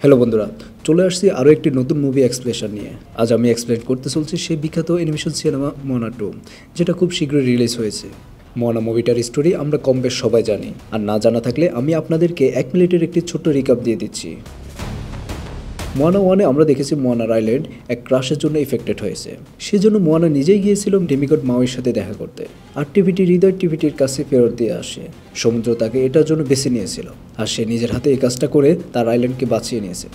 Hello বন্ধুরা, চলে আসছি আরও একটি নতুন মুভি এক্সপ্লেনেশন নিয়ে। আজ আমি এক্সপ্লেন করতে চলছি সেই বিখ্যাত অ্যানিমেশন সিনেমা মোয়ানা 2, যেটা খুব শীঘ্রই রিলিজ হয়েছে। মোয়ানা মুভিটার স্টোরি আমরা কম বেশ সবাই জানি, আর না জানা থাকলে আমি আপনাদেরকে 1 মিনিটের একটি ছোট্ট রিক্যাপ দিয়ে দিচ্ছি। মোয়ানা 1-এ আমরা দেখেছি মোয়ানার আইল্যান্ড এক ক্রাশের জন্য এফেক্টেড হয়েছে। সেজন্য মোয়ানা নিজেই গিয়েছিল ডেমিগড মাউইর সাথে দেখা করতে, আর হৃদয় টিভিটির কাছে ফেরত দিয়ে আসে। সমুদ্র তাকে এটার জন্য বেছে নিয়েছিল, আর সে নিজের হাতে এই কাজটা করে তার আইল্যান্ডকে বাঁচিয়ে নিয়েছে।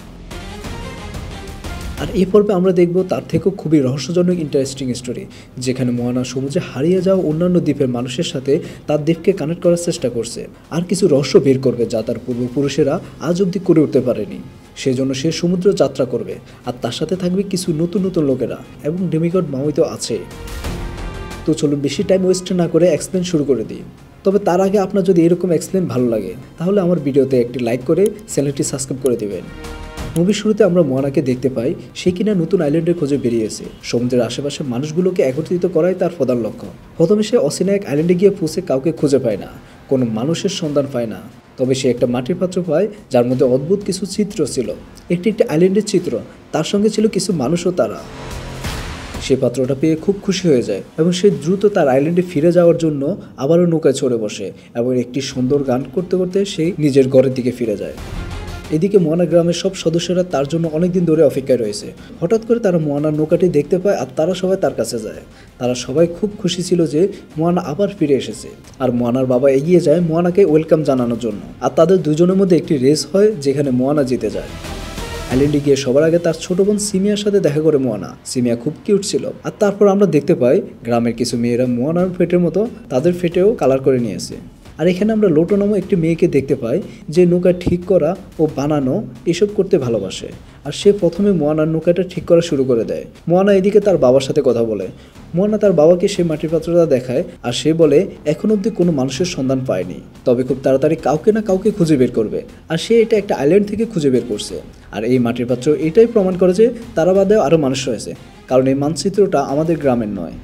আর এই পর্বে আমরা দেখব তার থেকেও খুবই রহস্যজনক ইন্টারেস্টিং স্টোরি, যেখানে মোয়ানা সমুদ্রে হারিয়ে যাওয়া অন্যান্য দ্বীপের মানুষের সাথে তার দ্বীপকে কানেক্ট করার চেষ্টা করছে, আর কিছু রহস্য বের করবে যা তার পূর্বপুরুষেরা আজ অবধি করে উঠতে পারেনি। সেজন্য সে সমুদ্র যাত্রা করবে, আর তার সাথে থাকবে কিছু নতুন নতুন লোকেরা, এবং ডেমিগড মাউই তো আছে। তো চলুন বেশি টাইম ওয়েস্ট না করে এক্সপ্লেন শুরু করে দিই। তবে তার আগে আপনার যদি এরকম এক্সপ্লেন ভালো লাগে, তাহলে আমার ভিডিওতে একটি লাইক করে চ্যানেলটি সাবস্ক্রাইব করে দেবেন। মুভির শুরুতে আমরা মোয়ানাকে দেখতে পাই, সে কিনা নতুন আইল্যান্ডের খোঁজে বেরিয়েছে। সমুদ্রের আশেপাশে মানুষগুলোকে একত্রিত করাই তার প্রধান লক্ষ্য। প্রথমে সে অচেনা এক আইল্যান্ডে গিয়ে পৌঁছে কাউকে খুঁজে পায় না, কোনো মানুষের সন্ধান পায় না। তবে সে একটা মাটির পাত্র পায়, যার মধ্যে অদ্ভুত কিছু চিত্র ছিল। একটি আইল্যান্ডের চিত্র, তার সঙ্গে ছিল কিছু মানুষও। তারা সে পাত্রটা পেয়ে খুব খুশি হয়ে যায়, এবং সে দ্রুত তার আইল্যান্ডে ফিরে যাওয়ার জন্য আবারও নৌকায় চড়ে বসে, এবং একটি সুন্দর গান করতে করতে সে নিজের ঘরের দিকে ফিরে যায়। এদিকে মোয়ানা গ্রামের সব সদস্যরা তার জন্য অনেকদিন ধরে অপেক্ষায় রয়েছে। হঠাৎ করে তারা মোয়ানার নৌকাটি দেখতে পায়, আর তারা সবাই তার কাছে যায়। তারা সবাই খুব খুশি ছিল যে মোয়ানা আবার ফিরে এসেছে, আর মোয়ানার বাবা এগিয়ে যায় মোয়ানাকে ওয়েলকাম জানানোর জন্য। আর তাদের দুজনের মধ্যে একটি রেস হয়, যেখানে মোয়ানা জিতে যায়। আইল্যান্ডে গিয়ে সবার আগে তার ছোট বোন সিমিয়ার সাথে দেখা করে মোয়ানা। সিমিয়া খুব কিউট ছিল। আর তারপর আমরা দেখতে পাই গ্রামের কিছু মেয়েরা মোয়ানার ফেটের মতো তাদের ফেটেও কালার করে নিয়েছে। আর এখানে আমরা লোটো নামক একটি মেয়েকে দেখতে পাই, যে নৌকা ঠিক করা ও বানানো এসব করতে ভালোবাসে। আর সে প্রথমে মোয়ানার নৌকাটা ঠিক করা শুরু করে দেয়। মোয়ানা এদিকে তার বাবার সাথে কথা বলে। মোয়ানা তার বাবাকে সে মাটির পাত্রটা দেখায়, আর সে বলে এখন অবধি কোনো মানুষের সন্ধান পায়নি, তবে খুব তাড়াতাড়ি কাউকে না কাউকে খুঁজে বের করবে। আর সে এটা একটা আইল্যান্ড থেকে খুঁজে বের করছে। আর এই মাটির পাত্র এটাই প্রমাণ করে যে তারা বাদেও আরও মানুষ রয়েছে, কারণ এই মানচিত্রটা আমাদের গ্রামের নয়।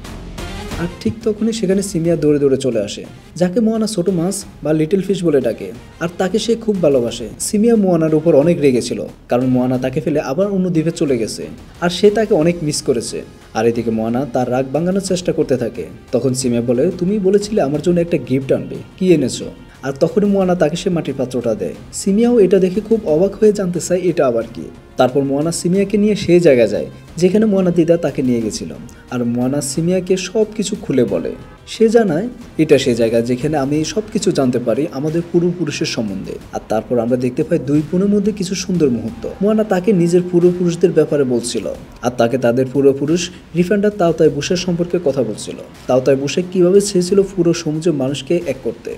আর ঠিক তখনই সেখানে সিমিয়া দৌড়ে দৌড়ে চলে আসে, যাকে মোয়ানা ছোট মাছ বা লিটল ফিশ বলে ডাকে। আর তাকে সে খুব ভালোবাসে। সিমিয়া মোয়ানার উপর অনেক রেগেছিল, কারণ মোয়ানা তাকে ফেলে আবার অন্য দ্বীপে চলে গেছে, আর সে তাকে অনেক মিস করেছে। আর এদিকে মোয়ানা তার রাগ ভাঙানোর চেষ্টা করতে থাকে। তখন সিমিয়া বলে, তুমি বলেছিলে আমার জন্য একটা গিফট আনবে, কি এনেছো? আর তখনই মোয়ানা তাকে সে মাটির পাত্রটা দেয়। সিমিয়াও এটা দেখে খুব অবাক হয়ে জানতে চায় এটা আবার কি। তারপর মোয়ানা সিমিয়াকে নিয়ে সেই জায়গায় যায় যেখানে মোয়ানা দিদা তাকে নিয়ে গেছিল। আর মোয়ানা সিমিয়াকে সব কিছু খুলে বলে। সে জানায় এটা সেই জায়গা যেখানে আমি সব কিছু জানতে পারি আমাদের পূর্বপুরুষের সম্বন্ধে। আর তারপর আমরা দেখতে পাই দুই বোনের মধ্যে কিছু সুন্দর মুহূর্ত। মোয়ানা তাকে নিজের পূর্বপুরুষদের ব্যাপারে বলছিল, আর তাকে তাদের পূর্বপুরুষ রিফান্ডার তাওতাই বুশের সম্পর্কে কথা বলছিল। তাওতাই বুশে কীভাবে চেয়েছিল পুরো সমুদ্রের মানুষকে এক করতে।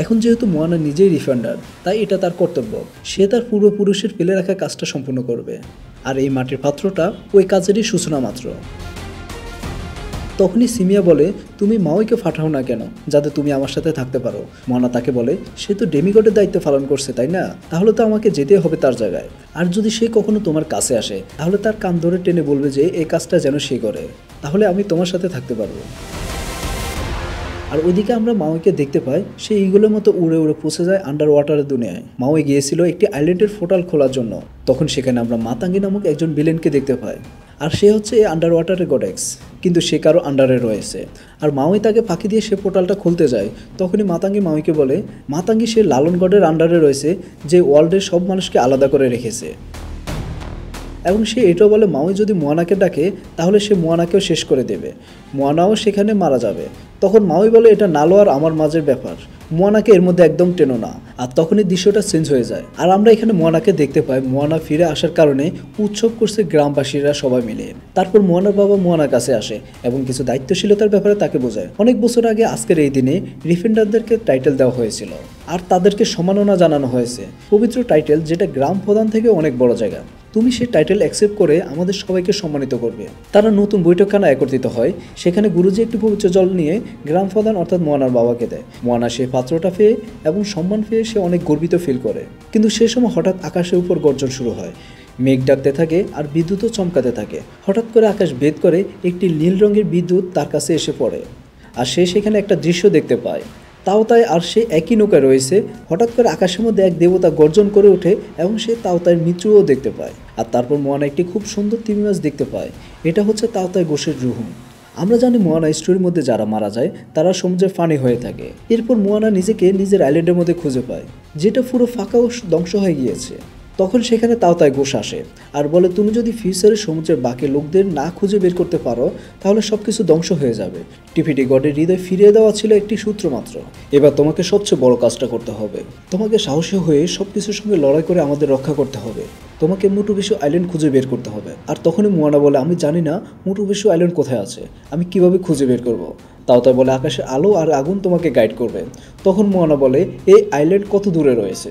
এখন যেহেতু মোয়ানা নিজেই রিফান্ডার, তাই এটা তার কর্তব্য। সে তার পূর্বপুরুষের ফেলে রাখা কাজটা সম্পূর্ণ করবে। আর এই মাটির পাত্রটা ওই কাজেরই সূচনা মাত্র। তখনই সিমিয়া বলে, তুমি মাউইকে পাঠাও না কেন, যাতে তুমি আমার সাথে থাকতে পারো। মোয়ানা তাকে বলে, সে তো ডেমিগডের দায়িত্ব পালন করছে, তাই না? তাহলে তো আমাকে যেতে হবে তার জায়গায়। আর যদি সে কখনো তোমার কাছে আসে, তাহলে তার কান ধরে টেনে বলবে যে এই কাজটা যেন সে করে, তাহলে আমি তোমার সাথে থাকতে পারবো। আর ওইদিকে আমরা মাউইকে দেখতে পাই, সে ইগলের মতো উড়ে উড়ে পৌঁছে যায় আন্ডার ওয়াটারের দুনিয়ায়। মাউই গিয়েছিল একটি আইল্যান্ডের পোর্টাল খোলার জন্য। তখন সেখানে আমরা মাতাঙ্গি নামক একজন ভিলেনকে দেখতে পাই। আর সে হচ্ছে এই আন্ডার ওয়াটারের গডেক্স, কিন্তু সে কারো আন্ডারে রয়েছে। আর মাউই তাকে ফাঁকি দিয়ে সে পোর্টালটা খুলতে যায়। তখনই মাতাঙ্গি মাউইকে বলে, মাতাঙ্গি সে লালন গডের আন্ডারে রয়েছে, যে ওয়ার্ল্ডের সব মানুষকে আলাদা করে রেখেছে। এবং সে এটাও বলে মাউই যদি মোয়ানাকে ডাকে, তাহলে সে মোয়ানাকেও শেষ করে দেবে, মোয়ানাও সেখানে মারা যাবে। তখন মাউই বলে, এটা নালো আর আমার মাঝের ব্যাপার, মোয়ানাকে এর মধ্যে একদম টেনো না। আর তখনই দৃশ্যটা চেঞ্জ হয়ে যায়। আর আমরা এখানে মোয়ানাকে দেখতে পাই, মোয়ানা ফিরে আসার কারণে উৎসব করছে গ্রামবাসীরা সবাই মিলে। তারপর মোয়ানার বাবা মোয়ানার কাছে আসে এবং কিছু দায়িত্বশীলতার ব্যাপারে তাকে বোঝায়। অনেক বছর আগে আজকের এই দিনে রিফেন্ডারদেরকে টাইটেল দেওয়া হয়েছিল, আর তাদেরকে সম্মাননা জানানো হয়েছে। পবিত্র টাইটেল, যেটা গ্রাম প্রধান থেকে অনেক বড় জায়গা। তুমি সেই টাইটেল অ্যাকসেপ্ট করে আমাদের সবাইকে সম্মানিত করবে। তারা নতুন বৈঠকখানা একত্রিত হয়। সেখানে গুরুজি একটি পবিত্র জল নিয়ে গ্রাম প্রধান অর্থাৎ মোয়ানার বাবাকে দেয়। মোয়ানা সে পাত্রটা পেয়ে এবং সম্মান পেয়ে সে অনেক গর্বিত ফিল করে। কিন্তু সে সময় হঠাৎ আকাশের উপর গর্জন শুরু হয়, মেঘ ডাকতে থাকে আর বিদ্যুৎও চমকাতে থাকে। হঠাৎ করে আকাশ ভেদ করে একটি নীল রঙের বিদ্যুৎ তার কাছে এসে পড়ে। আর সে সেখানে একটা দৃশ্য দেখতে পায়, তাওতায় আর সে একই নৌকায় রয়েছে। হঠাৎ করে আকাশের মধ্যে এক দেবতা গর্জন করে ওঠে এবং সে তাওতায় মৃত্যুও দেখতে পায়। আর তারপর মোয়ানা একটি খুব সুন্দর তিমি মাছ দেখতে পায়। এটা হচ্ছে তাওতায় গোশের রুহু। আমরা জানি মোয়ানা স্টোরির মধ্যে যারা মারা যায় তারা সমুদ্রে ফানি হয়ে থাকে। এরপর মোয়ানা নিজেকে নিজের আইল্যান্ডের মধ্যে খুঁজে পায়, যেটা পুরো ফাঁকা ও ধ্বংস হয়ে গিয়েছে। তখন সেখানে তাওতায় গোশ আসে আর বলে, তুমি যদি ফিউচারে সমুদ্রের বাকি লোকদের না খুঁজে বের করতে পারো তাহলে সব কিছু ধ্বংস হয়ে যাবে। টিফিটি গডের হৃদয় ফিরিয়ে দেওয়া ছিল একটি সূত্র মাত্র। এবার তোমাকে সবচেয়ে বড় কাজটা করতে হবে। তোমাকে সাহসী হয়ে সব কিছুর সঙ্গে লড়াই করে আমাদের রক্ষা করতে হবে। তোমাকে মোটোবিশু আইল্যান্ড খুঁজে বের করতে হবে। আর তখনই মোয়ানা বলে, আমি জানি না মোটোবিশু আইল্যান্ড কোথায় আছে, আমি কিভাবে খুঁজে বের করব। তাওতায় বলে, আকাশের আলো আর আগুন তোমাকে গাইড করবে। তখন মোয়ানা বলে, এই আইল্যান্ড কত দূরে রয়েছে?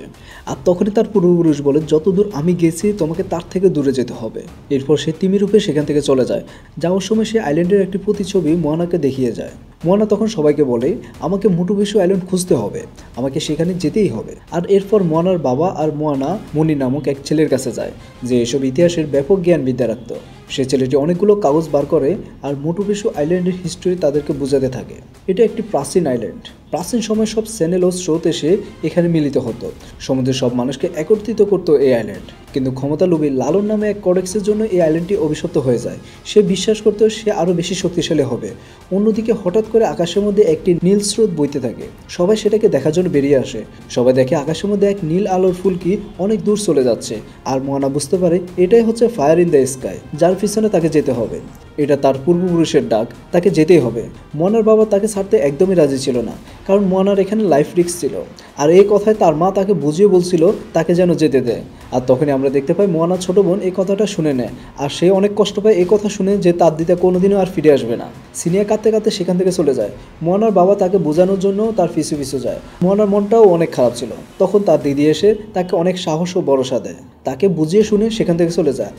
আর তখনই তার পূর্বপুরুষ বলে, যত দূর আমি গেছি তোমাকে তার থেকে দূরে যেতে হবে। এরপর সে তিমিরূপে সেখান থেকে চলে যায়। যাওয়ার সময় সে আইল্যান্ডের একটি প্রতিছবি মোয়ানাকে দেখিয়ে যায়। মোয়ানা তখন সবাইকে বলে, আমাকে মোটোবিশু আইল্যান্ড খুঁজতে হবে, আমাকে সেখানে যেতেই হবে। আর এরপর মোয়ানার বাবা আর মোয়ানা মনি নামক এক ছেলের কাছে যায়, যে এসব ইতিহাসের ব্যাপক জ্ঞান বিদ্যা রাখত। সে ছেলেটি অনেকগুলো কাগজ বার করে আর মোটোবিশু আইল্যান্ডের হিস্টোরি তাদেরকে বোঝাতে থাকে। এটা একটি প্রাচীন আইল্যান্ড। প্রাচীন সময় সব চ্যানেল ও স্রোত এসে এখানে মিলিত হতো। সমুদ্রের সব মানুষকে একত্রিত করতো এই আইল্যান্ড। কিন্তু ক্ষমতালোভী লালন নামে এক কডেক্সের জন্য এই আইল্যান্ডটি অভিশপ্ত হয়ে যায়। সে বিশ্বাস করতো সে আরও বেশি শক্তিশালী হবে। অন্যদিকে হঠাৎ করে আকাশের মধ্যে একটি নীল স্রোত বইতে থাকে। সবাই সেটাকে দেখার জন্য বেরিয়ে আসে। সবাই দেখে আকাশের মধ্যে এক নীল আলোর ফুলকি অনেক দূর চলে যাচ্ছে। আর মোয়ানা বুঝতে পারে এটাই হচ্ছে ফায়ার ইন দ্য স্কাই, যার পিছনে তাকে যেতে হবে। এটা তার পূর্বপুরুষের ডাক, তাকে যেতেই হবে। মোয়ানার বাবা তাকে ছাড়তে একদমই রাজি ছিল না, কারণ মোয়ানার এখানে লাইফ রিস্ক ছিল। আর এই কথায় তার মা তাকে বুঝিয়ে বলছিল তাকে যেন যেতে দেয়। আর তখনই আমরা দেখতে পাই মোয়ানার ছোট বোন এই কথাটা শুনে নেয়। আর সে অনেক কষ্ট পায় এই কথা শুনে যে তার দিদা কোনোদিনও আর ফিরে আসবে না। সিনিয়া কাঁদতে কাঁদতে সেখান থেকে চলে যায়। মোয়ানার বাবা তাকে বোঝানোর জন্য তার পিছু পিছু যায়। মোয়ানার মনটাও অনেক খারাপ ছিল। তখন তার দিদি এসে তাকে অনেক সাহস ও ভরসা দেয়, তাকে বুঝিয়ে শুনে সেখান থেকে চলে যায়।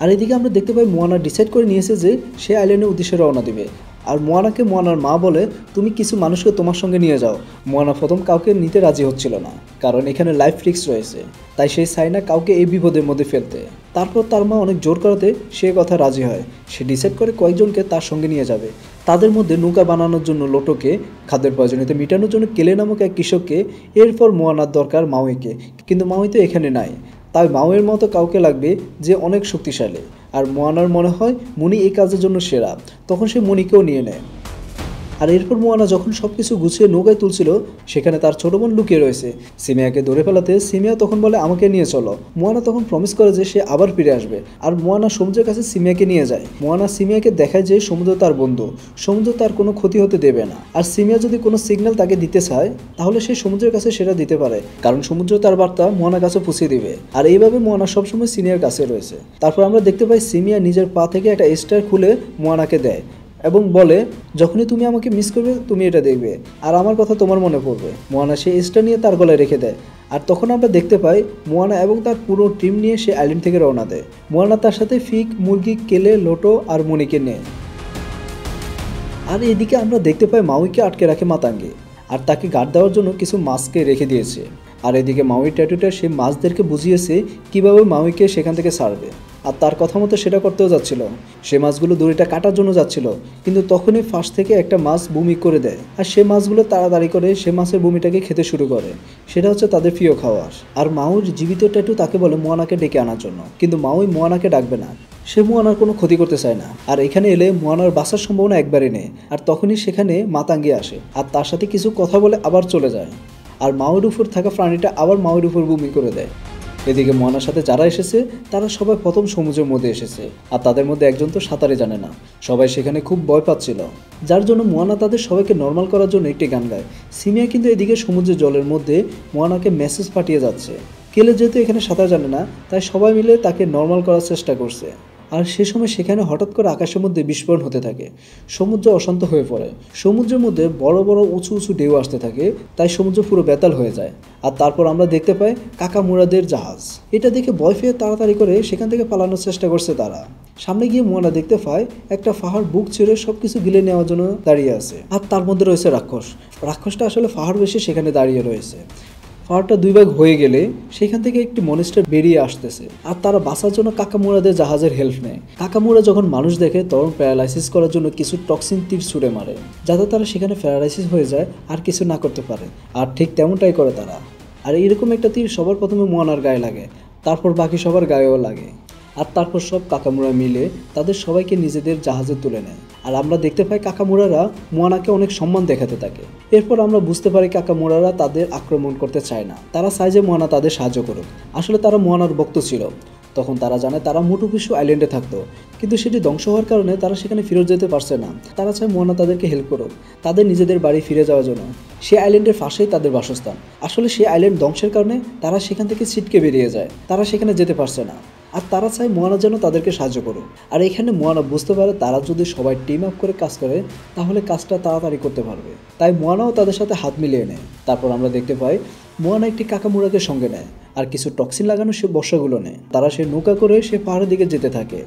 আর এদিকে আমরা দেখতে পাই মোয়ানা ডিসাইড করে নিয়েছে যে সে আইল্যান্ডের উদ্দেশ্যে রওনা দিবে। আর মোয়ানাকে মোয়ানার মা বলে, তুমি কিছু মানুষকে তোমার সঙ্গে নিয়ে যাও। মোয়ানা প্রথম কাউকে নিতে রাজি হচ্ছিল না, কারণ এখানে লাইফ রিস্ক রয়েছে। তাই সে চায় না কাউকে এই বিপদের মধ্যে ফেলতে। তারপর তার মা অনেক জোর করাতে সে কথা রাজি হয়। সে ডিসাইড করে কয়েকজনকে তার সঙ্গে নিয়ে যাবে। তাদের মধ্যে নৌকা বানানোর জন্য লোটোকে, খাদ্যের প্রয়োজনীয়তা মেটানোর জন্য কেলে নামক এক কৃষককে, এরপর মোয়ানার দরকার মাউইকে। কিন্তু মাউই তো এখানে নাই। তাই মাউয়ের মতো কাউকে লাগবে যে অনেক শক্তিশালী। আর মোয়ানার মনে হয় মনি এই কাজের জন্য সেরা। তখন সে মনিকেও নিয়ে নেয়। আর এরপর মোয়ানা যখন সব কিছু গুছিয়ে নৌকায় তুলছিল, সেখানে তার ছোট বোন লুকিয়ে রয়েছে। সিমিয়াকে ধরে ফেলাতে সিমিয়া তখন বলে, আমাকে নিয়ে চলো। মোয়ানা তখন প্রমিস করে যে সে আবার ফিরে আসবে। আর মোয়ানা সমুদ্রের কাছে সিমিয়াকে নিয়ে যায়। মোয়ানা সিমিয়াকে দেখায় যে সমুদ্র তার বন্ধু, সমুদ্র তার কোনো ক্ষতি হতে দেবে না। আর সিমিয়া যদি কোনো সিগন্যাল তাকে দিতে চায় তাহলে সে সমুদ্রের কাছে সেটা দিতে পারে, কারণ সমুদ্র তার বার্তা মোয়ানার কাছে পৌঁছে দিবে। আর এইভাবে মোয়ানা সবসময় সিনিয়ার কাছে রয়েছে। তারপর আমরা দেখতে পাই সিমিয়া নিজের পা থেকে একটা স্টার খুলে মোয়ানাকে দেয় এবং বলে, যখনই তুমি আমাকে মিস করবে তুমি এটা দেখবে আর আমার কথা তোমার মনে পড়বে। মোয়ানা সে স্টার নিয়ে তার গলায় রেখে দেয়। আর তখন আমরা দেখতে পাই মোয়ানা এবং তার পুরো টিম নিয়ে সে আইল্যান্ড থেকে রওনা দেয়। মোয়ানা তার সাথে ফিক, মুরগি, কেলে, লোটো আর মনিকে নেয়। আর এদিকে আমরা দেখতে পাই মাউইকে আটকে রাখে মাতাঙ্গে, আর তাকে গার্ড দেওয়ার জন্য কিছু মাছকে রেখে দিয়েছে। আর এদিকে মাউই ট্যাটুটা সে মাছদেরকে বুঝিয়েছে কিভাবে মাউইকে সেখান থেকে ছাড়বে। আর তার কথা মতো সেটা করতেও যাচ্ছিল। সে মাছগুলো দড়িটা কাটার জন্য যাচ্ছিল, কিন্তু তখনই ফাঁস থেকে একটা মাছ বমি করে দেয়। আর সে মাছগুলো তাড়াতাড়ি করে সে মাছের বমিটাকে খেতে শুরু করে। সেটা হচ্ছে তাদের প্রিয় খাবার। আর মাউইর জীবিত ট্যাটু তাকে বলে মোয়ানাকে ডেকে আনার জন্য, কিন্তু মাউই মোয়ানাকে ডাকবে না। সে মোয়ানার কোনো ক্ষতি করতে চায় না। আর এখানে এলে মোয়ানার বাঁচার সম্ভাবনা একবারই নেই। আর তখনই সেখানে মাতাঙ্গি আসে আর তার সাথে কিছু কথা বলে আবার চলে যায়। আর মাউইর উপর থাকা প্রাণীটা আবার মাউইর উপর বমি করে দেয়। এদিকে মোয়ানার সাথে যারা এসেছে তারা সবাই প্রথম সমুদ্রের মধ্যে এসেছে। আর তাদের মধ্যে একজন তো সাঁতারে জানে না। সবাই সেখানে খুব ভয় পাচ্ছিল, যার জন্য মোয়ানা তাদের সবাইকে নর্মাল করার জন্য একটি গান গায়। সিমিয়া কিন্তু এদিকে সমুদ্রের জলের মধ্যে মোয়ানাকে মেসেজ পাঠিয়ে যাচ্ছে। কেলে যেহেতু এখানে সাঁতার জানে না, তাই সবাই মিলে তাকে নর্মাল করার চেষ্টা করছে। আর সে সময় সেখানে হঠাৎ করে আকাশের মধ্যে বিস্ফোরণ হতে থাকে। সমুদ্র অশান্ত হয়ে পড়ে। সমুদ্রের মধ্যে বড় বড় উঁচু উঁচু ঢেউ আসতে থাকে, তাই সমুদ্র পুরো বেতাল হয়ে যায়। আর তারপর আমরা দেখতে পাই কাকামুরাদের জাহাজ। এটা দেখে ভয় পেয়ে তাড়াতাড়ি করে সেখান থেকে পালানোর চেষ্টা করছে তারা। সামনে গিয়ে মোয়ানা দেখতে পায় একটা পাহাড় বুক ছেড়ে সবকিছু গিলে নেওয়ার জন্য দাঁড়িয়ে আছে। আর তার মধ্যে রয়েছে রাক্ষস। রাক্ষসটা আসলে পাহাড় বেশি সেখানে দাঁড়িয়ে রয়েছে। পাহাড়টা দুই ভাগ হয়ে গেলে সেখান থেকে একটি মনস্টার বেরিয়ে আসতেছে, আর তারা বাঁচার জন্য কাকামুরাদের জাহাজের হেল্প নেয়। কাকামুরা যখন মানুষ দেখে তখন প্যারালাইসিস করার জন্য কিছু টক্সিন তীর ছুড়ে মারে, যাতে তারা সেখানে প্যারালাইসিস হয়ে যায় আর কিছু না করতে পারে। আর ঠিক তেমনটাই করে তারা। আর এরকম একটা তীর সবার প্রথমে মোয়ানার গায়ে লাগে, তারপর বাকি সবার গায়েও লাগে। আর তারপর সব কাকামুরা মিলে তাদের সবাইকে নিজেদের জাহাজে তুলে নেয়। আর আমরা দেখতে পাই কাকামুরারা মোয়ানাকে অনেক সম্মান দেখাতে থাকে। এরপর আমরা বুঝতে পারি কাকামুরারা তাদের আক্রমণ করতে চায় না, তারা চায় যে মোয়ানা তাদের সাহায্য করুক। আসলে তারা মোয়ানার ভক্ত ছিল। তখন তারা জানে তারা মোটু পিছু আইল্যান্ডে থাকতো, কিন্তু সেটি ধ্বংস হওয়ার কারণে তারা সেখানে ফেরত যেতে পারছে না। তারা চায় মোয়ানা তাদেরকে হেল্প করুক তাদের নিজেদের বাড়ি ফিরে যাওয়ার জন্য। সেই আইল্যান্ডের পাশেই তাদের বাসস্থান। আসলে সেই আইল্যান্ড ধ্বংসের কারণে তারা সেখান থেকে ছিটকে বেরিয়ে যায়, তারা সেখানে যেতে পারছে না। আর তারা চায় মোয়ানা যেন তাদেরকে সাহায্য করুক। আর এখানে মোয়ানা বুঝতে পারে তারা যদি সবাই টিম আপ করে কাজ করে তাহলে কাজটা তাড়াতাড়ি করতে পারবে, তাই মোয়ানাও তাদের সাথে হাত মিলিয়ে নেয়। তারপর আমরা দেখতে পাই মোয়ানা একটি কাকামুরাকে সঙ্গে নেয় আর কিছু টক্সিন লাগানো সে বর্ষাগুলো নেয়। তারা সে নৌকা করে সে পাহাড়ের দিকে যেতে থাকে,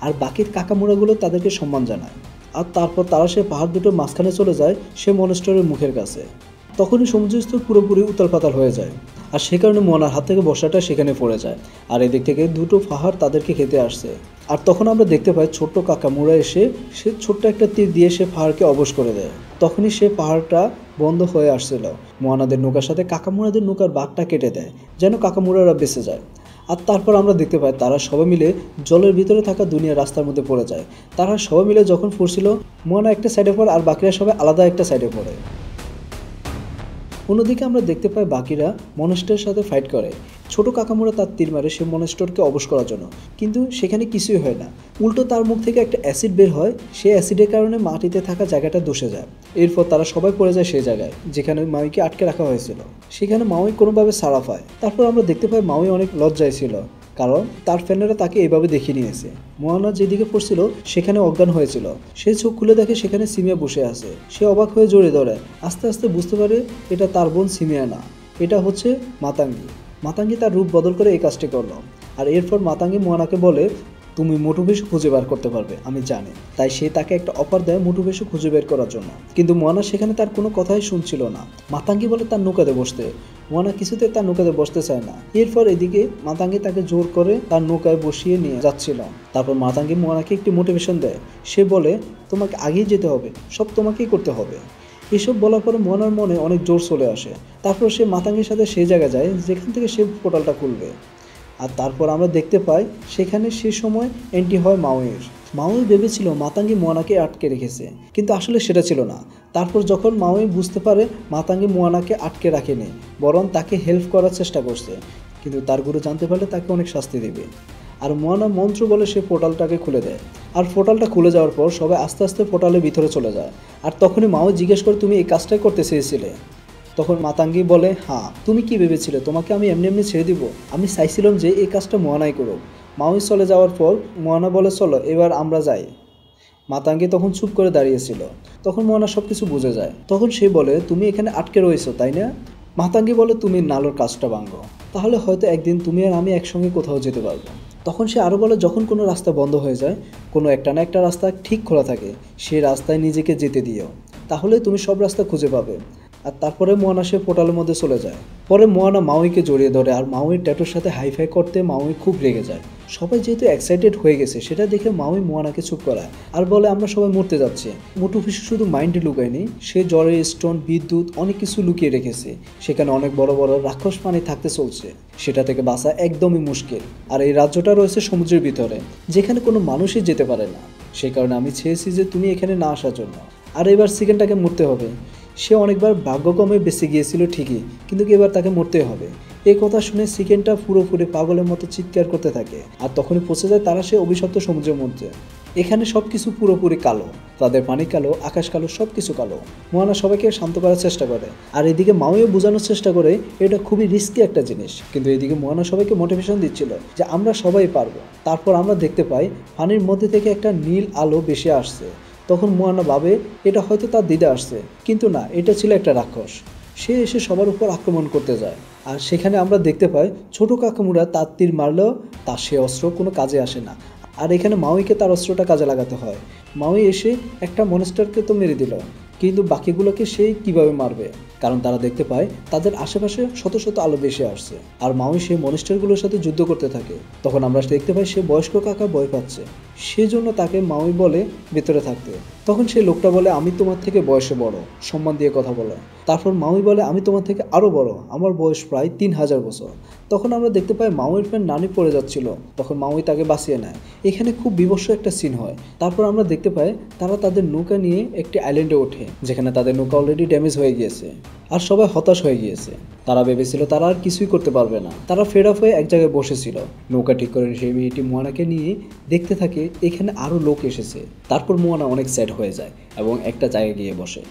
আর বাকি কাকামুরাগুলো তাদেরকে সম্মান জানায়। আর তারপর তারা সে পাহাড় দুটোর মাঝখানে চলে যায় সে মনস্টারের মুখের কাছে। তখনই সমুদ্র স্তর পুরোপুরি উতাল পাতাল হয়ে যায়, আর সে কারণে মোয়ানার হাত থেকে বর্ষাটা সেখানে পড়ে যায়। আর এদিক থেকে দুটো পাহাড় তাদেরকে খেতে আসছে। আর তখন আমরা দেখতে পাই ছোট্ট কাকামুরা এসে সে ছোট্ট একটা তীর দিয়ে সে পাহাড়কে অবশ করে দেয়। তখনই সে পাহাড়টা বন্ধ হয়ে আসছিল। মোয়ানাদের নৌকার সাথে কাকামুরাদের নৌকার বাঘটা কেটে দেয় যেন কাকামুরারা বেঁচে যায়। আর তারপর আমরা দেখতে পাই তারা সবাই মিলে জলের ভিতরে থাকা দুনিয়ার রাস্তার মধ্যে পড়ে যায়। তারা সবাই মিলে যখন পড়ছিল মোয়ানা একটা সাইডে পড়ে আর বাকিরা সবাই আলাদা একটা সাইডে পড়ে। অন্যদিকে আমরা দেখতে পাই বাকিরা মনস্টারের সাথে ফাইট করে। ছোট কাকামুরা তার তীর মারে সে মনস্টারকে অবশ করার জন্য, কিন্তু সেখানে কিছুই হয় না। উল্টো তার মুখ থেকে একটা অ্যাসিড বের হয়, সেই অ্যাসিডের কারণে মাটিতে থাকা জায়গাটা ধসে যায়। এরপর তারা সবাই পড়ে যায় সেই জায়গায় যেখানে মাউইকে আটকে রাখা হয়েছিল। সেখানে মাউই কোনোভাবে সাড়া পায়। তারপর আমরা দেখতে পাই মাউই অনেক লজ্জায় ছিল, কারণ তার ফ্যানেরা তাকে এইভাবে দেখিয়ে নিয়েছে। মোয়ানা যেদিকে পড়ছিল সেখানে অজ্ঞান হয়েছিল। সে চোখ খুলে দেখে সেখানে সিমিয়া বসে আছে। সে অবাক হয়ে জড়িয়ে ধরে। আস্তে আস্তে বুঝতে পারে এটা তার বোন সিমিয়া না, এটা হচ্ছে মাতাঙ্গি। মাতাঙ্গি তার রূপ বদল করে এই কাজটি করলো। আর এরপর মাতাঙ্গি মোয়ানাকে বলে, তুমি মোটুবেশু খুঁজে বের করতে পারবে, আমি জানি। তাই সে তাকে একটা অফার দেয় মোটুবেশু খুঁজে বের করার জন্য, কিন্তু মোয়ানা সেখানে তার কোনো কথাই শুনছিল না। মাতাঙ্গি বলে তার নৌকাতে বসতে। মোয়ানা কিছুতে তার নৌকাতে বসতে চায় না। এরপর এদিকে মাতাঙ্গি তাকে জোর করে তার নৌকায় বসিয়ে নিয়ে যাচ্ছিল। তারপর মাতাঙ্গি মোয়ানাকে একটি মোটিভেশন দেয়। সে বলে, তোমাকে আগেই যেতে হবে, সব তোমাকেই করতে হবে। এসব বলার পরে মোয়ানার মনে অনেক জোর চলে আসে। তারপর সে মাতাঙ্গির সাথে সেই জায়গায় যায় যেখান থেকে সে পোর্টালটা খুলবে। আর তারপর আমরা দেখতে পাই সেখানে সে সময় এন্ট্রি হয় মাউইর। মাউই ভেবেছিল মাতাঙ্গি মোয়ানাকে আটকে রেখেছে, কিন্তু আসলে সেটা ছিল না। তারপর যখন মাউই বুঝতে পারে মাতাঙ্গি মোয়ানাকে আটকে রাখেনি, বরং তাকে হেল্প করার চেষ্টা করছে, কিন্তু তার গুরু জানতে পারলে তাকে অনেক শাস্তি দেবে। আর মোয়ানা মন্ত্র বলে সে পোর্টালটাকে খুলে দেয়। আর পোর্টালটা খুলে যাওয়ার পর সবাই আস্তে আস্তে পোর্টালের ভিতরে চলে যায়। আর তখনই মাউই জিজ্ঞেস করে, তুমি এই কাজটাই করতে চেয়েছিলে? তখন মাতাঙ্গি বলে, হ্যাঁ। তুমি কি ভেবেছিলে তোমাকে আমি এমনি এমনি ছেড়ে দিব? আমি চাইছিলাম যে এই কাজটা মোয়ানাই করুক। মাউই চলে যাওয়ার পর মোয়ানা বলে, চলো এবার আমরা যাই। মাতাঙ্গি তখন চুপ করে দাঁড়িয়েছিল। তখন মোয়ানা সব কিছু বুঝে যায়। তখন সে বলে, তুমি এখানে আটকে রয়েছো তাই না? মাতাঙ্গি বলে, তুমি নালোর কাজটা ভাঙো, তাহলে হয়তো একদিন তুমি আর আমি একসঙ্গে কোথাও যেতে পারবো। তখন সে আরও বলে, যখন কোনো রাস্তা বন্ধ হয়ে যায়, কোনো একটা না একটা রাস্তা ঠিক খোলা থাকে, সেই রাস্তায় নিজেকে যেতে দিও, তাহলে তুমি সব রাস্তা খুঁজে পাবে। আর তারপরে মোয়ানা সে পোর্টালের মধ্যে চলে যায়। পরে মোয়ানা মাউইকে জড়িয়ে ধরে, আর মাউইর ট্যাটুর সাথে হাইফাই করতে মাউই খুব রেগে যায়। সবাই যেহেতু এক্সাইটেড হয়ে গেছে সেটা দেখে মাউই মোয়ানাকে চুপ করায় আর বলে, আমরা সবাই মরতে যাচ্ছি। মোটুপিসু শুধু মাইন্ডে লুকায়নি, সে জ্বরের স্টোন, বিদ্যুৎ অনেক কিছু লুকিয়ে রেখেছে। সেখানে অনেক বড় বড় রাক্ষস পানি থাকতে চলছে, সেটা থেকে বাঁচা একদমই মুশকিল। আর এই রাজ্যটা রয়েছে সমুদ্রের ভিতরে, যেখানে কোনো মানুষই যেতে পারে না। সেই কারণে আমি চেয়েছি যে তুমি এখানে না আসার জন্য। আর এবার চিকেনটাকে মরতে হবে। সে অনেকবার ভাগ্যক্রমে বেঁচে গিয়েছিল ঠিকই, কিন্তু এবার তাকে মরতে হবে। এই কথা শুনে চিকেনটা পুরোপুরি পাগলের মতো চিৎকার করতে থাকে। আর তখনই পৌঁছে যায় তারা সে অভিশপ্ত সমুদ্রের মধ্যে। এখানে সব কিছু পুরোপুরি কালো, তাদের পানি কালো, আকাশ কালো, সব কিছু কালো। মোয়ানা সবাইকে শান্ত করার চেষ্টা করে, আর এদিকে মাউইও বোঝানোর চেষ্টা করে এটা খুবই রিস্কি একটা জিনিস। কিন্তু এদিকে মোয়ানা সবাইকে মোটিভেশন দিচ্ছিল যে আমরা সবাই পারবো। তারপর আমরা দেখতে পাই পানির মধ্যে থেকে একটা নীল আলো ভেসে আসছে। তখন মোয়ানা ভাবে এটা হয়তো তার দিদা আসছে, কিন্তু না, এটা ছিল একটা রাক্ষস। সে এসে সবার উপর আক্রমণ করতে যায়। আর সেখানে আমরা দেখতে পাই ছোট কাকামুরা তার তীর মারলেও তার সে অস্ত্র কোনো কাজে আসে না। আর এখানে মাউইকে তার অস্ত্রটা কাজে লাগাতে হয়। মাউই এসে একটা মনস্টারকে তো মেরে দিল, কিন্তু বাকিগুলোকে সে কিভাবে মারবে, কারণ তারা দেখতে পায় তাদের আশেপাশে শত শত আলো ভেসে আসছে। আর মাউই সেই মনস্টারগুলোর সাথে যুদ্ধ করতে থাকে। তখন আমরা দেখতে পাই সে বয়স্ক কাকা ভয় পাচ্ছে, সেজন্য তাকে মাউই বলে ভেতরে থাকতে। তখন সেই লোকটা বলে, আমি তোমার থেকে বয়সে বড়, সম্মান দিয়ে কথা বলে। তারপর মাউই বলে, আমি তোমার থেকে আরও বড়, আমার বয়স প্রায় 3000 বছর। তখন আমরা দেখতে পাই মাউইর ফ্রেন্ড নানি পড়ে যাচ্ছিল, তখন মাউই তাকে বাঁচিয়ে নেয়। এখানে খুব বিভৎস একটা সিন হয়। তারপর আমরা দেখতে পাই তারা তাদের নৌকা নিয়ে একটি আইল্যান্ডে ওঠে, যেখানে তাদের নৌকা অলরেডি ড্যামেজ হয়ে গিয়েছে আর সবাই হতাশ হয়ে গিয়েছে। তারা ভেবেছিল তারা আর কিছুই করতে পারবে না। তারা ফেড অফ হয়ে এক জায়গায় বসেছিল। নৌকা ঠিক করে সেই মেয়েটি মোয়ানাকে নিয়ে দেখতে থাকে এখানে আরও লোক এসেছে। তারপর মোয়ানা অনেক স্যাড হয়ে যায় এবং একটা জায়গায় গিয়ে বসে।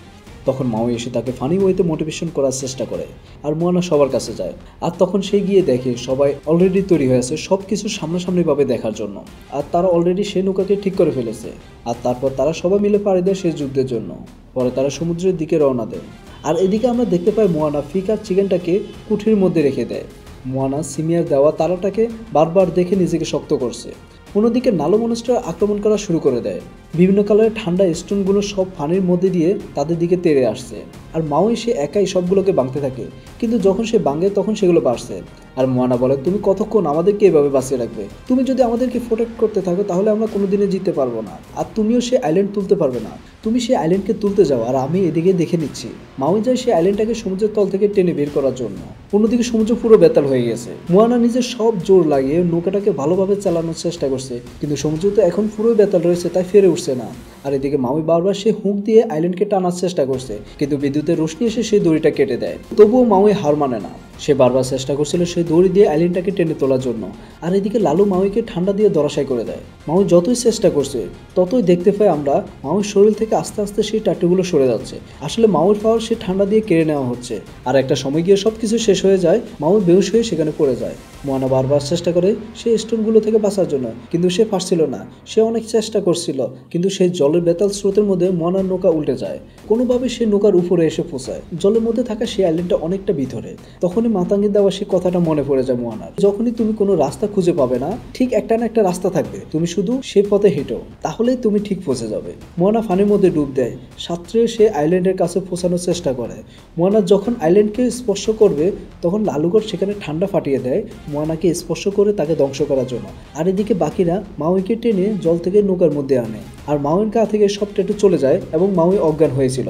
তখন মাউই এসে তাকে ফানি ওয়েতে মোটিভেশন করার চেষ্টা করে, আর মোয়ানা সবার কাছে যায়। আর তখন সে গিয়ে দেখে সবাই অলরেডি তৈরি হয়ে আছে সব কিছু সামনাসামনিভাবে দেখার জন্য, আর তারা অলরেডি সেই নৌকাকে ঠিক করে ফেলেছে। আর তারপর তারা সবাই মিলে পাড়ি দেয় সেই যুদ্ধের জন্য। পরে তারা সমুদ্রের দিকে রওনা দেয়। আর এদিকে আমরা দেখতে পাই মোয়ানা ফিক আর চিকেনটাকে কুঠির মধ্যে রেখে দেয়। মোয়ানা সিমিয়ার দেওয়া তারাটাকে বারবার দেখে নিজেকে শক্ত করছে। অন্যদিকে নালো মনস্টার আক্রমণ করা শুরু করে দেয়। বিভিন্ন কালারের ঠান্ডা স্টোনগুলো সব পানির মধ্যে দিয়ে তাদের দিকে তেড়ে আসছে। আর মাউই সে একাই সবগুলোকে ভাঙতে থাকে, কিন্তু যখন সে ভাঙে তখন সেগুলো বাড়ছে। আর মোয়ানা বলে, তুমি কতক্ষণ আমাদেরকে এভাবে বাঁচিয়ে রাখবে? তুমি যদি আমাদেরকে প্রোটেক্ট করতে থাকো তাহলে আমরা কোনোদিনই জিততে পারবো না। আর তুমিও সে আইল্যান্ড তুলতে পারবে না। তুমি সেই আইল্যান্ডকে তুলতে যাও আর আমি এদিকে দেখে নিচ্ছি। মাউই যায় সেই আইল্যান্ডটাকে সমুদ্রের তল থেকে টেনে বের করার জন্য। অন্যদিকে সমুদ্র পুরো বেতাল হয়ে গেছে। মোয়ানা নিজের সব জোর লাগিয়ে নৌকাটাকে ভালোভাবে চালানোর চেষ্টা করছে, কিন্তু সমুদ্র তো এখন পুরোই বেতাল রয়েছে, তাই ফিরে উঠছে না। আর এদিকে মাউই বারবার সে হুক দিয়ে আইল্যান্ডকে টানার চেষ্টা করছে, কিন্তু বিদ্যুতের রোশনি এসে সেই দড়িটা কেটে দেয়। তবুও মাউই হার মানে না। সে বারবার চেষ্টা করছিল সেই দড়ি দিয়ে আইল্যান্ডটাকে টেনে তোলার জন্য। আর এদিকে লালু মাউইকে ঠান্ডা দিয়ে ধরাশায়ী করে দেয়। মাউই যতই চেষ্টা করছে ততই দেখতে পাই আমরা মাউইর শরীর থেকে আস্তে আস্তে সেই টাটুগুলো সরে যাচ্ছে। আসলে মাউইর পাওয়ার সে ঠান্ডা দিয়ে কেড়ে নেওয়া হচ্ছে। আর একটা সময় গিয়ে সবকিছু শেষ হয়ে যায়, মাউই বেহুশ হয়ে সেখানে পড়ে যায়। মোয়ানা বারবার চেষ্টা করে সেই স্টোনগুলো থেকে বাঁচার জন্য, কিন্তু সে পারছিল না। সে অনেক চেষ্টা করছিল, কিন্তু সেই জলের বেতাল স্রোতের মধ্যে মোয়ানার নৌকা উল্টে যায়। কোনোভাবে সে নৌকার উপরে এসে পৌঁছায়। জলের মধ্যে থাকা সেই আইল্যান্ডটা অনেকটা ভিতরে। তখনই মাতাঙ্গি দেওয়া সেই কথাটা মনে পড়ে যায় মোয়ানার। যখনই তুমি কোনো রাস্তা খুঁজে পাবে না, ঠিক একটা না একটা রাস্তা থাকবে, তুমি শুধু সে পথে হেঁটো, তাহলেই তুমি ঠিক পৌঁছে যাবে। মোয়ানা পানির মধ্যে ডুব দেয়। সাঁতরে সে আইল্যান্ডের কাছে পৌঁছানোর চেষ্টা করে। মোয়ানা যখন আইল্যান্ডকে স্পর্শ করবে তখন লালুগড় সেখানে ঠান্ডা ফাটিয়ে দেয় মোয়ানাকে স্পর্শ করে তাকে ধ্বংস করার জন্য। আর এদিকে বাকিরা মাউইকে টেনে জল থেকে নৌকার মধ্যে আনে। আর মাউইর গা থেকে সব ট্যাটু চলে যায় এবং মাউই অজ্ঞান হয়েছিল।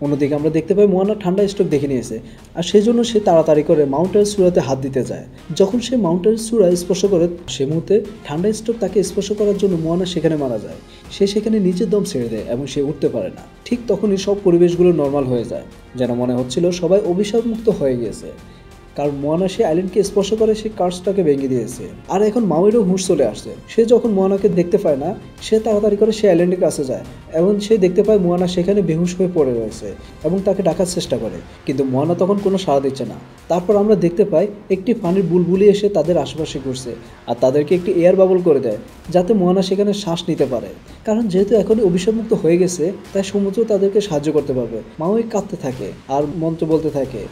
অন্যদিকে আমরা দেখতে পাই মোয়ানা ঠান্ডা স্ট্রোক দেখে নিয়েছে, আর সেই জন্য সে তাড়াতাড়ি করে মাউন্টের চূড়াতে হাত দিতে যায়। যখন সে মাউন্টের চূড়া স্পর্শ করে সে মুহূর্তে ঠান্ডা স্ট্রোক তাকে স্পর্শ করার জন্য মোয়ানা সেখানে মারা যায়। সে সেখানে নিজের দম ছেড়ে দেয় এবং সে উঠতে পারে না। ঠিক তখনই সব পরিবেশগুলো নর্মাল হয়ে যায়, যেন মনে হচ্ছিল সবাই অভিশাপমুক্ত হয়ে গিয়েছে। কারণ মোয়ানা সে আইল্যান্ডকে স্পর্শ করে সে কার্সটাকে ভেঙে দিয়েছে। আর এখন মাউইরও হুঁশ চলে আসছে। সে যখন মোয়ানাকে দেখতে পায় না, সে তাড়াতাড়ি করে সে আইল্যান্ডের কাছে যায় এবং সে দেখতে পায় মোয়ানা সেখানে বেহুশ হয়ে পড়ে রয়েছে এবং তাকে ডাকার চেষ্টা করে, কিন্তু মোয়ানা তখন কোনো সাড়া দিচ্ছে না। তারপর আমরা দেখতে পাই একটি পানির বুলবুলি এসে তাদের আশেপাশে ঘুরছে আর তাদেরকে একটি এয়ার বাবল করে দেয়, যাতে মোয়ানা সেখানে শ্বাস নিতে পারে। কারণ যেহেতু এখন অভিশাপমুক্ত হয়ে গেছে, তাই সমুদ্র তাদেরকে সাহায্য করতে পারবে। মাউই কাঁদতে থাকে আর মন্ত্র বলতে থাকে।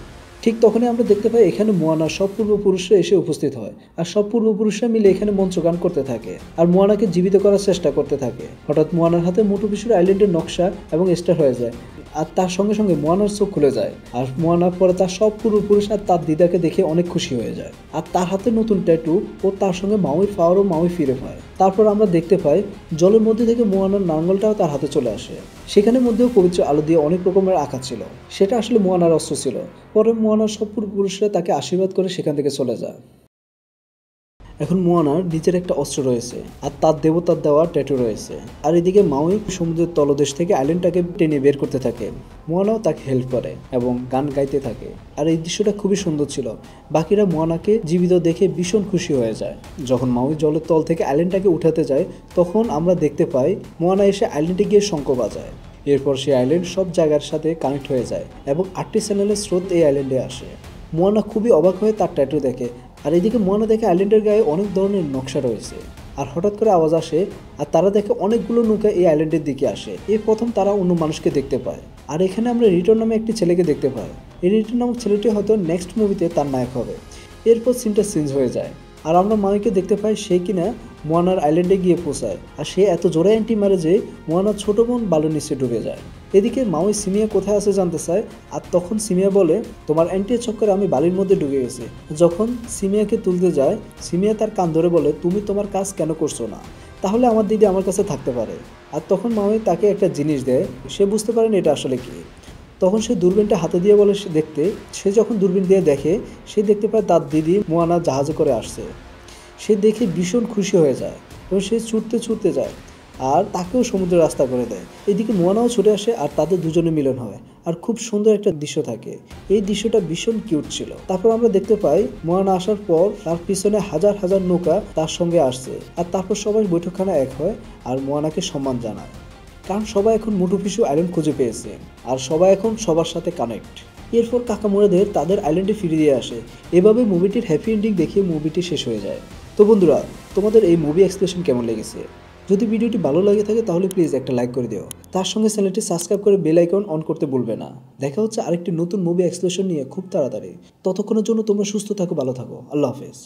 ঠিক তখনই আমরা দেখতে পাই এখানে মোয়ানার সব পূর্বপুরুষরা এসে উপস্থিত হয়, আর সব পূর্বপুরুষরা মিলে এখানে মন্ত্রগান করতে থাকে আর মোয়ানাকে জীবিত করার চেষ্টা করতে থাকে। হঠাৎ মোয়ানার হাতে মোটু পিসুর আইল্যান্ডের নকশা এবং স্টার হয়ে যায়, আর তার সঙ্গে সঙ্গে মোয়ানার চোখ খুলে যায়। আর মোয়ানার পরে তার সব পূর্বপুরুষ আর তার দিদাকে দেখে অনেক খুশি হয়ে যায়। আর তার হাতে নতুন ট্যাটু ও তার সঙ্গে মাউইর পাওয়ারও মাউই ফিরে পায়। তারপর আমরা দেখতে পাই জলের মধ্যে থেকে মোয়ানার নাঙ্গলটাও তার হাতে চলে আসে। সেখানের মধ্যেও পবিত্র আলো দিয়ে অনেক রকমের আঁকা ছিল। সেটা আসলে মোয়ানার অস্ত্র ছিল। পরে মোয়ানার সব পূর্বপুরুষরা তাকে আশীর্বাদ করে সেখান থেকে চলে যায়। এখন মোয়ানার নিজের একটা অস্ত্র রয়েছে আর তার দেবতার দেওয়া ট্যাটু রয়েছে। আর এদিকে মাউই সমুদ্রের তলদেশ থেকে আইল্যান্ডটাকে টেনে বের করতে থাকে। মোয়ানাও তাকে হেল্প করে এবং গান গাইতে থাকে। আর এই দৃশ্যটা খুবই সুন্দর ছিল। বাকিরা মোয়ানাকে জীবিত দেখে ভীষণ খুশি হয়ে যায়। যখন মাউই জলের তল থেকে আইল্যান্ডটাকে উঠাতে যায় তখন আমরা দেখতে পাই মোয়ানা এসে আইল্যান্ডে গিয়ে শঙ্খ বাজায়। এরপর সেই আইল্যান্ড সব জায়গার সাথে কানেক্ট হয়ে যায় এবং 8টি চ্যানেলের স্রোত এই আইল্যান্ডে আসে। মোয়ানা খুবই অবাক হয়ে তার ট্যাটু দেখে। আর এদিকে মোয়ানা দেখে আইল্যান্ডের গায়ে অনেক ধরনের নকশা রয়েছে। আর হঠাৎ করে আওয়াজ আসে আর তারা দেখে অনেকগুলো নৌকা এই আইল্যান্ডের দিকে আসে। এই প্রথম তারা অন্য মানুষকে দেখতে পায়। আর এখানে আমরা রিটন নামে একটি ছেলেকে দেখতে পাই। এই রিটন নামক ছেলেটি হয়তো নেক্সট মুভিতে তার নায়ক হবে। এরপর সিনটা চেঞ্জ হয়ে যায়। আর আমরা মামিকে দেখতে পাই সে কিনা মোয়ানার আইল্যান্ডে গিয়ে পৌঁছায়, আর সে এত জোরে অ্যান্টি মারে যে মোয়ানার ছোট বোন বালুর নিচে ডুবে যায়। এদিকে মামি সিমিয়া কোথায় আছে জানতে চায়, আর তখন সিমিয়া বলে তোমার অ্যান্টির চক্করে আমি বালির মধ্যে ডুবে গেছি। যখন সিমিয়াকে তুলতে যায়, সিমিয়া তার কান ধরে বলে তুমি তোমার কাজ কেন করছো না, তাহলে আমার দিদি আমার কাছে থাকতে পারে। আর তখন মামি তাকে একটা জিনিস দেয়, সে বুঝতে পারেন এটা আসলে কি। তখন সে দূরবীনটা হাতে দিয়ে বলে সে দেখতে, সে যখন দূরবীন দিয়ে দেখে সে দেখতে পায় তার দিদি মোয়ানা জাহাজে করে আসছে। সে দেখে ভীষণ খুশি হয়ে যায় এবং সে ছুটতে ছুটতে যায় আর তাকেও সমুদ্রের রাস্তা করে দেয়। এদিকে মোয়ানাও ছুটে আসে আর তাদের দুজনে মিলন হয় আর খুব সুন্দর একটা দৃশ্য থাকে। এই দৃশ্যটা ভীষণ কিউট ছিল। তারপর আমরা দেখতে পাই মোয়ানা আসার পর তার পিছনে হাজার হাজার নৌকা তার সঙ্গে আসছে, আর তারপর সবাই বৈঠকখানা এক হয় আর মোয়ানাকে সম্মান জানায়, কারণ সবাই এখন মুটুফিসু আইল্যান্ড খুঁজে পেয়েছে আর সবাই এখন সবার সাথে কানেক্ট। এরপর কাকামুরাদের তাদের আইল্যান্ডে ফিরে দিয়ে আসে। এভাবে মুভিটির হ্যাপি এন্ডিং দেখিয়ে মুভিটি শেষ হয়ে যায়। তো বন্ধুরা, তোমাদের এই মুভি এক্সপ্রেশন কেমন লেগেছে? যদি ভিডিওটি ভালো লাগে থাকে তাহলে প্লিজ একটা লাইক করে দিও। তার সঙ্গে চ্যানেলটি সাবস্ক্রাইব করে বেল আইকন অন করতে ভুলবে না। দেখা হচ্ছে আরেকটি নতুন মুভি এক্সপ্রেশন নিয়ে খুব তাড়াতাড়ি। ততক্ষণের জন্য তোমরা সুস্থ থাকো, ভালো থাকো। আল্লাহ হাফেজ।